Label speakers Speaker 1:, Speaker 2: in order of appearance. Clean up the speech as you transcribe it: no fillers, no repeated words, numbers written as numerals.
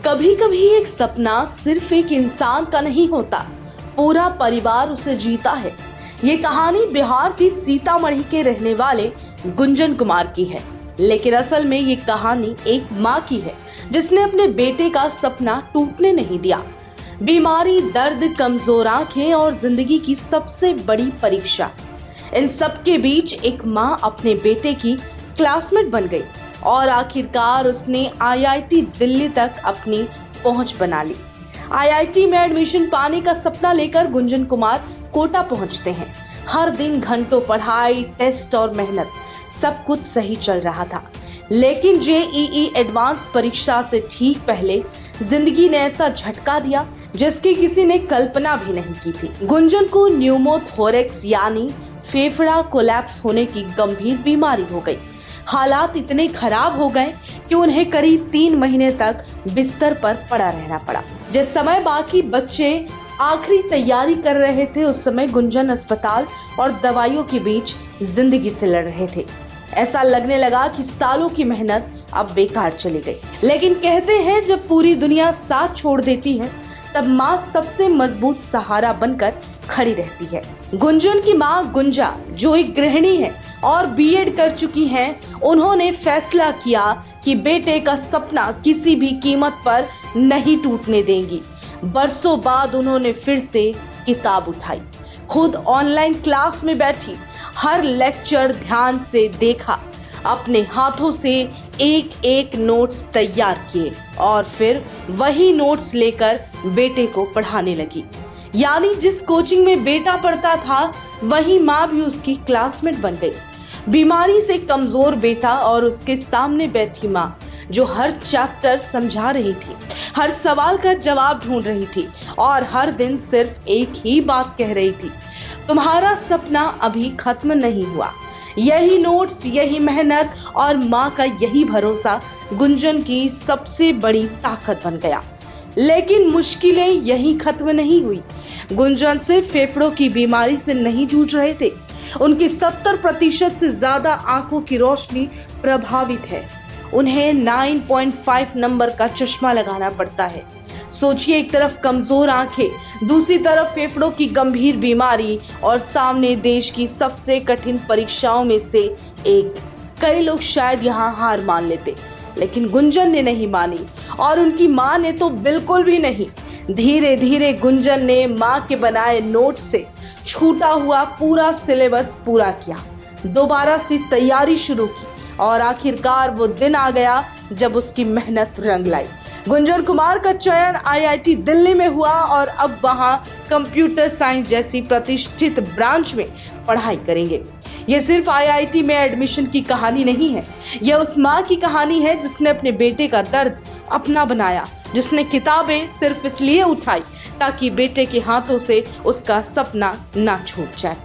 Speaker 1: कभी कभी एक सपना सिर्फ एक इंसान का नहीं होता, पूरा परिवार उसे जीता है। ये कहानी बिहार की सीतामढ़ी के रहने वाले गुंजन कुमार की है, लेकिन असल में ये कहानी एक माँ की है जिसने अपने बेटे का सपना टूटने नहीं दिया। बीमारी, दर्द, कमजोर आंखें और जिंदगी की सबसे बड़ी परीक्षा, इन सब के बीच एक माँ अपने बेटे की क्लासमेट बन गई और आखिरकार उसने आईआईटी दिल्ली तक अपनी पहुंच बना ली। आईआईटी में एडमिशन पाने का सपना लेकर गुंजन कुमार कोटा पहुंचते हैं। हर दिन घंटों पढ़ाई, टेस्ट और मेहनत, सब कुछ सही चल रहा था। लेकिन जेईई एडवांस परीक्षा से ठीक पहले जिंदगी ने ऐसा झटका दिया जिसकी किसी ने कल्पना भी नहीं की थी। गुंजन को न्यूमोथोरेक्स यानी फेफड़ा कोलैप्स होने की गंभीर बीमारी हो गई। हालात इतने खराब हो गए कि उन्हें करीब 3 महीने तक बिस्तर पर पड़ा रहना पड़ा। जिस समय बाकी बच्चे आखिरी तैयारी कर रहे थे, उस समय गुंजन अस्पताल और दवाइयों के बीच जिंदगी से लड़ रहे थे। ऐसा लगने लगा कि सालों की मेहनत अब बेकार चली गई। लेकिन कहते हैं जब पूरी दुनिया साथ छोड़ देती है तब माँ सबसे मजबूत सहारा बनकर खड़ी रहती है। गुंजन की माँ गुंजा, जो एक गृहिणी है और बीएड कर चुकी हैं, उन्होंने फैसला किया कि बेटे का सपना किसी भी कीमत पर नहीं टूटने देंगी। बरसों बाद उन्होंने फिर से किताब उठाई, खुद ऑनलाइन क्लास में बैठी, हर लेक्चर ध्यान से देखा, अपने हाथों से एक एक नोट्स तैयार किए और फिर वही नोट्स लेकर बेटे को पढ़ाने लगी। यानी जिस कोचिंग में बेटा पढ़ता था वही माँ भी उसकी क्लासमेट बन गई। बीमारी से कमजोर बेटा और उसके सामने बैठी माँ जो हर चैप्टर समझा रही थी, हर सवाल का जवाब ढूंढ रही थी और हर दिन सिर्फ एक ही बात कह रही थी, तुम्हारा सपना अभी खत्म नहीं हुआ। यही नोट्स, यही मेहनत और माँ का यही भरोसा गुंजन की सबसे बड़ी ताकत बन गया। लेकिन मुश्किलें यहीं खत्म नहीं हुई। गुंजन सिर्फ फेफड़ों की बीमारी से नहीं जूझ रहे थे, उनकी 70% से ज्यादा आंखों की रोशनी प्रभावित है। उन्हें 9.5 नंबर का चश्मा लगाना पड़ता है। सोचिए, एक तरफ कमजोर आंखें, दूसरी तरफ फेफड़ों की गंभीर बीमारी और सामने देश की सबसे कठिन परीक्षाओं में से एक। कई लोग शायद यहाँ हार मान लेते, लेकिन गुंजन ने नहीं मानी और उनकी माँ ने तो बिल्कुल भी नहीं। धीरे धीरे गुंजन ने माँ के बनाए नोट से छूटा हुआ पूरा सिलेबस पूरा किया, दोबारा से तैयारी शुरू की और आखिरकार वो दिन आ गया जब उसकी मेहनत रंग लाई। गुंजन कुमार का चयन आईआईटी दिल्ली में हुआ और अब वहाँ कंप्यूटर साइंस जैसी प्रतिष्ठित ब्रांच में पढ़ाई करेंगे। ये सिर्फ आईआईटी में एडमिशन की कहानी नहीं है, यह उस माँ की कहानी है जिसने अपने बेटे का दर्द अपना बनाया, जिसने किताबें सिर्फ इसलिए उठाई ताकि बेटे के हाथों से उसका सपना ना छूट जाए।